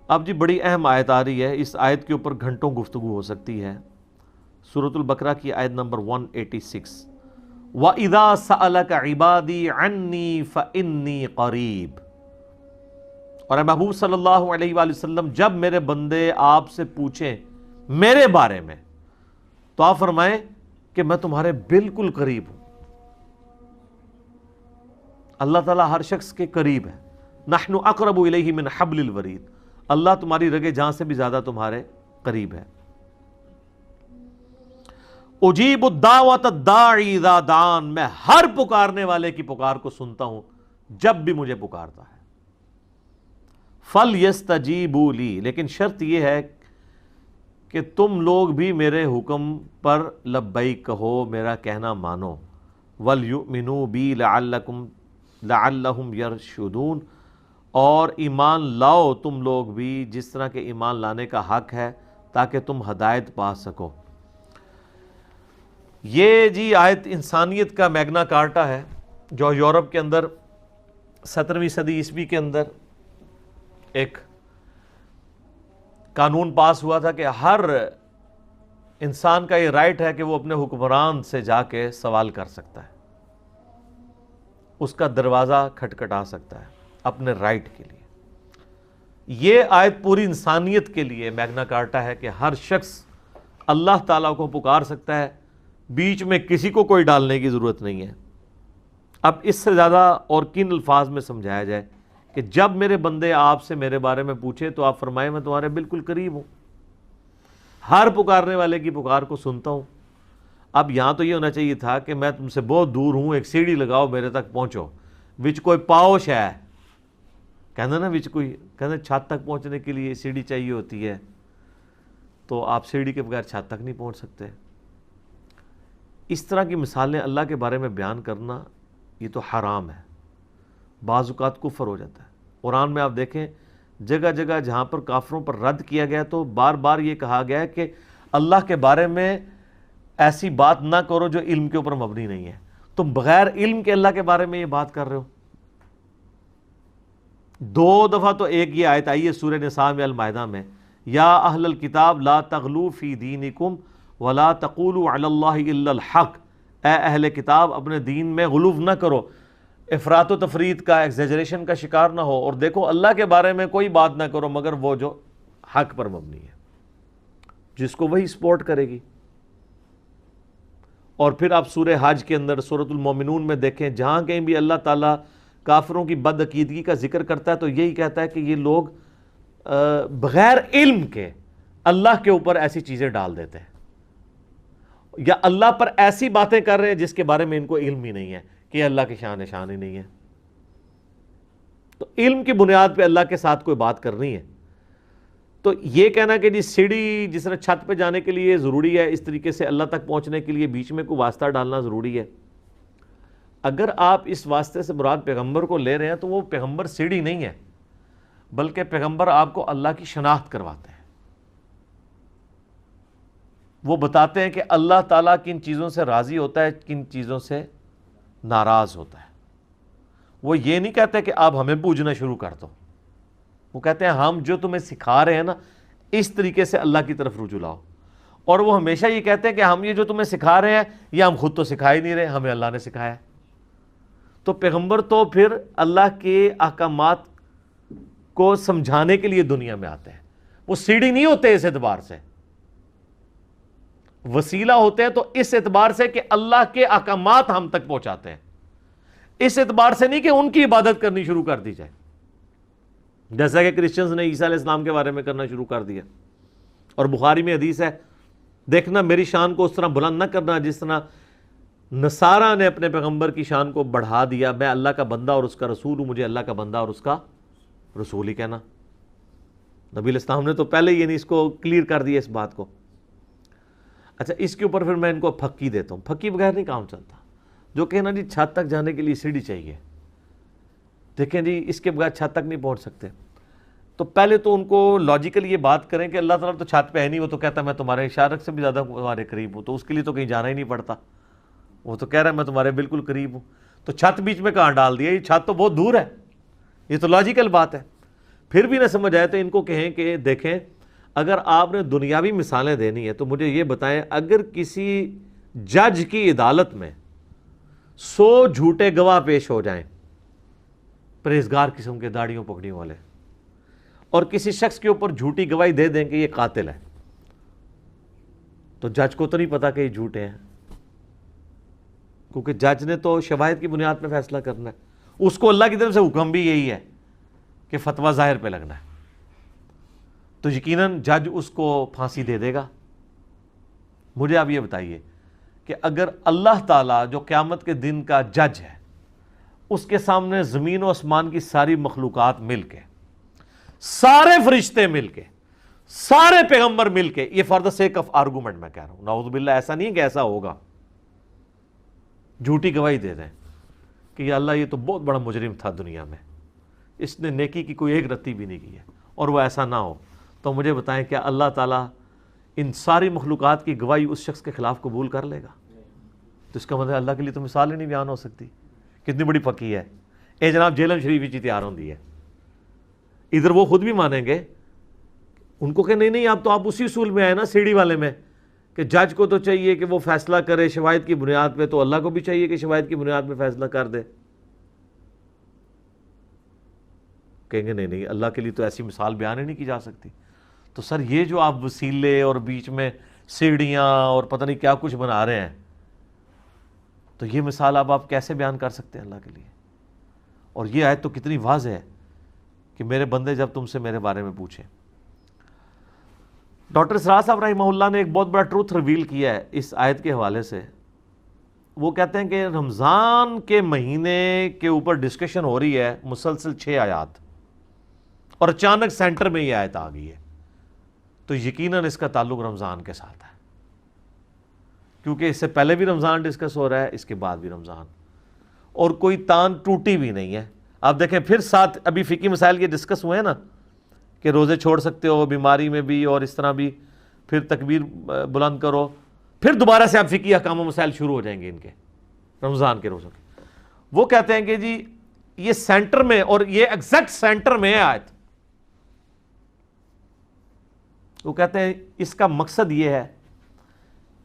اب جی بڑی اہم آیت آ رہی ہے، اس آیت کے اوپر گھنٹوں گفتگو ہو سکتی ہے۔ سورۃ البقرہ کی آیت نمبر 186، وَإِذَا سَأَلَكَ عِبَادِي عَنِّي فَإِنِّي قَرِيب۔ اور اے محبوب صلی اللہ علیہ وآلہ وسلم، جب میرے بندے آپ سے پوچھیں میرے بارے میں تو آپ فرمائیں کہ میں تمہارے بالکل قریب ہوں۔ اللہ تعالیٰ ہر شخص کے قریب ہے۔ نحن اقرب الیہ من حبل الورید، اللہ تمہاری رگے جان سے بھی زیادہ تمہارے قریب ہے۔ اجیب الدعوۃ الداعی اذا دعان، میں ہر پکارنے والے کی پکار کو سنتا ہوں جب بھی مجھے پکارتا ہے۔ فَلْيَسْتَجِيبُوا لِي، لیکن شرط یہ ہے کہ تم لوگ بھی میرے حکم پر لبیک کہو، میرا کہنا مانو۔ وَلْيُؤْمِنُوا بِي لَعَلَّهُمْ يَرْشُدُونَ، اور ایمان لاؤ تم لوگ بھی جس طرح کے ایمان لانے کا حق ہے تاکہ تم ہدایت پا سکو۔ یہ جی آیت انسانیت کا میگنا کارٹا ہے، جو یورپ کے اندر 17ویں صدی عیسوی کے اندر ایک قانون پاس ہوا تھا کہ ہر انسان کا یہ رائٹ ہے کہ وہ اپنے حکمران سے جا کے سوال کر سکتا ہے، اس کا دروازہ کھٹکھٹا سکتا ہے اپنے رائٹ کے لیے۔ یہ آیت پوری انسانیت کے لیے میگنا کارٹا ہے کہ ہر شخص اللہ تعالیٰ کو پکار سکتا ہے، بیچ میں کسی کو کوئی ڈالنے کی ضرورت نہیں ہے۔ اب اس سے زیادہ اور کن الفاظ میں سمجھایا جائے کہ جب میرے بندے آپ سے میرے بارے میں پوچھے تو آپ فرمائیں میں تمہارے بالکل قریب ہوں، ہر پکارنے والے کی پکار کو سنتا ہوں۔ اب یہاں تو یہ ہونا چاہیے تھا کہ میں تم سے بہت دور ہوں، ایک سیڑھی لگاؤ میرے تک پہنچو، وچ کوئی پاؤش ہے، کہنا نا وچ کوئی کہنا چھت تک پہنچنے کے لیے سیڑھی چاہیے ہوتی ہے، تو آپ سیڑھی کے بغیر چھت تک نہیں پہنچ سکتے۔ اس طرح کی مثالیں اللہ کے بارے میں بیان کرنا یہ تو حرام ہے، بعض اوقات کفر ہو جاتا ہے۔ قرآن میں آپ دیکھیں جگہ جگہ جہاں پر کافروں پر رد کیا گیا تو بار بار یہ کہا گیا ہے کہ اللہ کے بارے میں ایسی بات نہ کرو جو علم کے اوپر مبنی نہیں ہے۔ تم بغیر علم کے اللہ کے بارے میں یہ بات کر رہے ہو۔ 2 دفعہ تو ایک یہ آیت آئی ہے سورہ نساء میں، المائدہ میں، یا اہل الکتاب لا تغلوا فی دینکم ولا تقولوا علی اللہ الا الحق، اے اہل کتاب اپنے دین میں غلو نہ کرو، افراط و تفرید کا، ایگزیجریشن کا شکار نہ ہو، اور دیکھو اللہ کے بارے میں کوئی بات نہ کرو مگر وہ جو حق پر مبنی ہے، جس کو وہی سپورٹ کرے گی۔ اور پھر آپ سورہ حج کے اندر سورۃ المومنون میں دیکھیں، جہاں کہیں بھی اللہ تعالیٰ کافروں کی بد عقیدگی کا ذکر کرتا ہے تو یہی کہتا ہے کہ یہ لوگ بغیر علم کے اللہ کے اوپر ایسی چیزیں ڈال دیتے ہیں، یا اللہ پر ایسی باتیں کر رہے ہیں جس کے بارے میں ان کو علم ہی نہیں ہے کہ اللہ کی شان ہی نہیں ہے۔ تو علم کی بنیاد پہ اللہ کے ساتھ کوئی بات کرنی ہے تو یہ کہنا کہ جی سیڑھی جس طرح چھت پہ جانے کے لیے ضروری ہے، اس طریقے سے اللہ تک پہنچنے کے لیے بیچ میں کوئی واسطہ ڈالنا ضروری ہے۔ اگر آپ اس واسطے سے مراد پیغمبر کو لے رہے ہیں تو وہ پیغمبر سیڑھی نہیں ہے، بلکہ پیغمبر آپ کو اللہ کی شناخت کرواتے ہیں۔ وہ بتاتے ہیں کہ اللہ تعالیٰ کن چیزوں سے راضی ہوتا ہے، کن چیزوں سے ناراض ہوتا ہے۔ وہ یہ نہیں کہتے کہ آپ ہمیں پوجنا شروع کر دو، وہ کہتے ہیں ہم جو تمہیں سکھا رہے ہیں نا اس طریقے سے اللہ کی طرف رجوع لاؤ۔ اور وہ ہمیشہ یہ کہتے ہیں کہ ہم یہ جو تمہیں سکھا رہے ہیں یہ ہم خود تو سکھا ہی نہیں رہے، ہمیں اللہ نے سکھایا ہے۔ تو پیغمبر تو پھر اللہ کے احکامات کو سمجھانے کے لیے دنیا میں آتے ہیں، وہ سیڑھی نہیں ہوتے اس اعتبار سے، وسیلہ ہوتے ہیں تو اس اعتبار سے کہ اللہ کے احکامات ہم تک پہنچاتے ہیں، اس اعتبار سے نہیں کہ ان کی عبادت کرنی شروع کر دی جائے، جیسا کہ کرسچنز نے عیسیٰ علیہ السلام کے بارے میں کرنا شروع کر دیا۔ اور بخاری میں حدیث ہے، دیکھنا میری شان کو اس طرح بلند نہ کرنا جس طرح نصارہ نے اپنے پیغمبر کی شان کو بڑھا دیا، میں اللہ کا بندہ اور اس کا رسول ہوں، مجھے اللہ کا بندہ اور اس کا رسول ہی کہنا۔ نبی علیہ السلام نے تو پہلے ہی اس کو کلیئر کر دیا اس بات کو۔ اچھا اس کے اوپر پھر میں ان کو پھکی دیتا ہوں، پھکی بغیر نہیں کام چلتا۔ جو کہنا جی چھت تک جانے کے لیے سیڑھی چاہیے، دیکھیں جی اس کے بغیر چھت تک نہیں پہنچ سکتے، تو پہلے تو ان کو لاجیکل یہ بات کریں کہ اللہ تعالیٰ تو چھت پہ ہے نہیں، وہ تو کہتا ہے میں تمہارے اشارت سے بھی زیادہ تمہارے قریب ہوں، تو اس کے لیے تو کہیں جانا ہی نہیں پڑتا، وہ تو کہہ رہا ہے میں تمہارے بالکل قریب ہوں، تو چھت بیچ میں کہاں ڈال دیا، یہ چھت تو بہت دور ہے، یہ تو لاجیکل بات ہے۔ پھر بھی نہ سمجھ آئے تو ان کو کہیں کہ دیکھیں اگر آپ نے دنیاوی مثالیں دینی ہے تو مجھے یہ بتائیں، اگر کسی جج کی عدالت میں 100 جھوٹے گواہ پیش ہو جائیں، پرہیزگار قسم کے داڑھیوں پکڑی والے، اور کسی شخص کے اوپر جھوٹی گواہی دے دیں کہ یہ قاتل ہے، تو جج کو تو نہیں پتا کہ یہ جھوٹے ہیں، کیونکہ جج نے تو شواہد کی بنیاد پہ فیصلہ کرنا ہے، اس کو اللہ کی طرف سے حکم بھی یہی ہے کہ فتویٰ ظاہر پہ لگنا ہے، تو یقیناً جج اس کو پھانسی دے دے گا۔ مجھے آپ یہ بتائیے کہ اگر اللہ تعالیٰ جو قیامت کے دن کا جج ہے، اس کے سامنے زمین و آسمان کی ساری مخلوقات مل کے، سارے فرشتے مل کے، سارے پیغمبر مل کے، یہ for the sake of argument میں کہہ رہا ہوں، نعوذ باللہ ایسا نہیں کہ ایسا ہوگا، جھوٹی گواہی دے دیں کہ یا اللہ یہ تو بہت بڑا مجرم تھا دنیا میں، اس نے نیکی کی کوئی ایک رتی بھی نہیں کی ہے، اور وہ ایسا نہ ہو، تو مجھے بتائیں کیا اللہ تعالیٰ ان ساری مخلوقات کی گواہی اس شخص کے خلاف قبول کر لے گا؟ تو اس کا مطلب اللہ کے لیے تو مثال ہی نہیں بیان ہو سکتی، کتنی بڑی پکی ہے۔ اے جناب جیلم شریف ہی تیار ہوندی ہے، ادھر وہ خود بھی مانیں گے، ان کو کہ نہیں آپ اسی اصول میں آئے نا سیڑھی والے میں، کہ جج کو تو چاہیے کہ وہ فیصلہ کرے شواہد کی بنیاد پہ، تو اللہ کو بھی چاہیے کہ شواہد کی بنیاد پہ فیصلہ کر دے۔ کہیں گے نہیں اللہ کے لیے تو ایسی مثال بیان ہی نہیں کی جا سکتی۔ تو سر یہ جو آپ وسیلے اور بیچ میں سیڑھیاں اور پتہ نہیں کیا کچھ بنا رہے ہیں، تو یہ مثال آپ کیسے بیان کر سکتے ہیں اللہ کے لیے؟ اور یہ آیت تو کتنی واضح ہے کہ میرے بندے جب تم سے میرے بارے میں پوچھیں۔ ڈاکٹر سراج صاحب رحمہ اللہ نے ایک بہت بڑا ٹروتھ ریویل کیا ہے اس آیت کے حوالے سے۔ وہ کہتے ہیں کہ رمضان کے مہینے کے اوپر ڈسکشن ہو رہی ہے مسلسل 6 آیات، اور اچانک سینٹر میں یہ آیت آ گئی ہے، تو یقیناً اس کا تعلق رمضان کے ساتھ ہے، کیونکہ اس سے پہلے بھی رمضان ڈسکس ہو رہا ہے، اس کے بعد بھی رمضان، اور کوئی تان ٹوٹی بھی نہیں ہے۔ آپ دیکھیں پھر ساتھ ابھی فقہی مسائل یہ ڈسکس ہوئے ہیں نا، کہ روزے چھوڑ سکتے ہو بیماری میں بھی اور اس طرح بھی، پھر تکبیر بلند کرو، پھر دوبارہ سے آپ فقہی احکام و مسائل شروع ہو جائیں گے ان کے رمضان کے روزوں کے۔ وہ کہتے ہیں کہ جی یہ سینٹر میں، اور یہ ایگزیکٹ سینٹر میں ہے آیت۔ وہ کہتے ہیں اس کا مقصد یہ ہے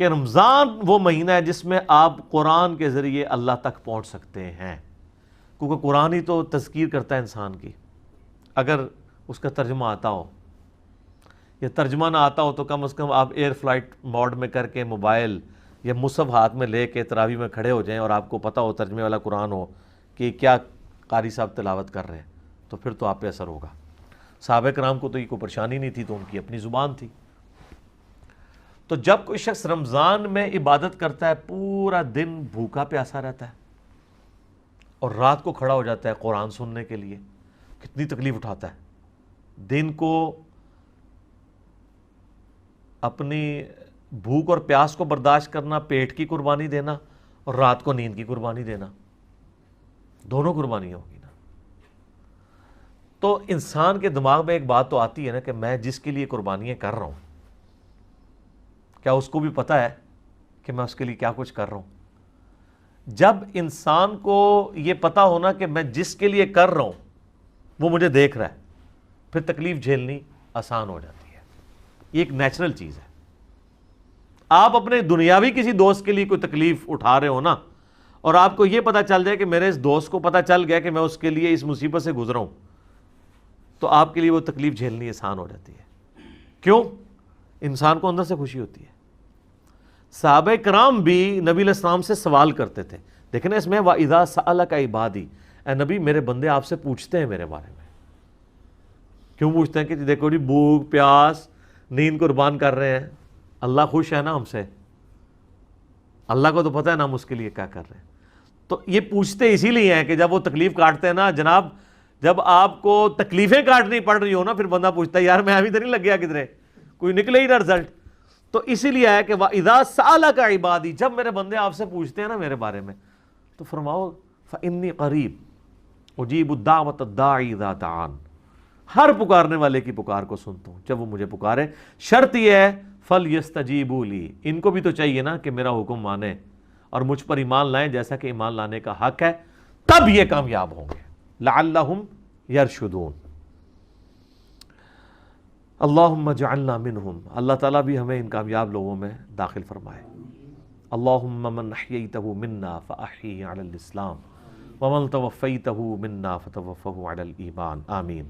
کہ رمضان وہ مہینہ ہے جس میں آپ قرآن کے ذریعے اللہ تک پہنچ سکتے ہیں، کیونکہ قرآن ہی تو تذکیر کرتا ہے انسان کی۔ اگر اس کا ترجمہ آتا ہو، یا ترجمہ نہ آتا ہو تو کم از کم آپ ایئر فلائٹ موڈ میں کر کے موبائل یا مصحف ہاتھ میں لے کے تراویح میں کھڑے ہو جائیں، اور آپ کو پتہ ہو ترجمے والا قرآن ہو کہ کیا قاری صاحب تلاوت کر رہے ہیں، تو پھر تو آپ پہ اثر ہوگا۔ صحابہ کرام کو تو یہ کوئی پریشانی نہیں تھی، تو ان کی اپنی زبان تھی۔ تو جب کوئی شخص رمضان میں عبادت کرتا ہے، پورا دن بھوکا پیاسا رہتا ہے، اور رات کو کھڑا ہو جاتا ہے قرآن سننے کے لیے، کتنی تکلیف اٹھاتا ہے۔ دن کو اپنی بھوک اور پیاس کو برداشت کرنا، پیٹ کی قربانی دینا، اور رات کو نیند کی قربانی دینا، دونوں قربانیاں ہوگی نا۔ تو انسان کے دماغ میں ایک بات تو آتی ہے نا کہ میں جس کے لیے قربانیاں کر رہا ہوں، کیا اس کو بھی پتہ ہے کہ میں اس کے لیے کیا کچھ کر رہا ہوں؟ جب انسان کو یہ پتہ ہونا کہ میں جس کے لیے کر رہا ہوں وہ مجھے دیکھ رہا ہے، پھر تکلیف جھیلنی آسان ہو جاتی ہے۔ یہ ایک نیچرل چیز ہے۔ آپ اپنے دنیاوی کسی دوست کے لیے کوئی تکلیف اٹھا رہے ہو نا، اور آپ کو یہ پتہ چل جائے کہ میرے اس دوست کو پتہ چل گیا کہ میں اس کے لیے اس مصیبت سے گزرا ہوں، تو آپ کے لیے وہ تکلیف جھیلنی آسان ہو جاتی ہے۔ کیوں؟ انسان کو اندر سے خوشی ہوتی ہے۔ صحابہ کرام بھی نبی علیہ السلام سے سوال کرتے تھے، دیکھیں نا اس میں وَإِذَا سَأَلَكَ عِبَادِي، اے نبی میرے بندے آپ سے پوچھتے ہیں میرے بارے میں۔ کیوں پوچھتے ہیں؟ کہ دیکھو جی بھوک پیاس نیند قربان کر رہے ہیں، اللہ خوش ہے نا ہم سے، اللہ کو تو پتہ ہے نا ہم اس کے لیے کیا کر رہے ہیں۔ تو یہ پوچھتے اسی لیے ہیں کہ جب وہ تکلیف کاٹتے ہیں نا جناب، جب آپ کو تکلیفیں کاٹنی پڑ رہی ہو نا، پھر بندہ پوچھتا ہے یار میں ابھی تو نہیں لگ گیا کدھرے، کوئی نکلے ہی نہ رزلٹ۔ تو اسی لیے ہے کہ وَإِذَا سَأَلَكَ عِبَادِي، جب میرے بندے آپ سے پوچھتے ہیں نا میرے بارے میں، تو فرماؤ فَإِنِّي قَرِيب أُجِيبُ الدَّعْوَةَ الدَّاعِي إِذَا دَعَانِ، ہر پکارنے والے کی پکار کو سنتا ہوں جب وہ مجھے پکارے۔ شرط یہ ہے فَلْيَسْتَجِيبُوا لِي، ان کو بھی تو چاہیے نا کہ میرا حکم مانے اور مجھ پر ایمان لائیں جیسا کہ ایمان لانے کا حق ہے، تب یہ کامیاب ہوں گے۔ لَعَلَّهُمْ يَرْشُدُونَ۔ اللہم اجعلنا منہم، اللہ تعالیٰ بھی ہمیں ان کامیاب لوگوں میں داخل فرمائے۔ اللہم من احییتہ منا فاحیہ علی الاسلام ومن توفیتہ منا فتوفہ علی الایمان، آمین۔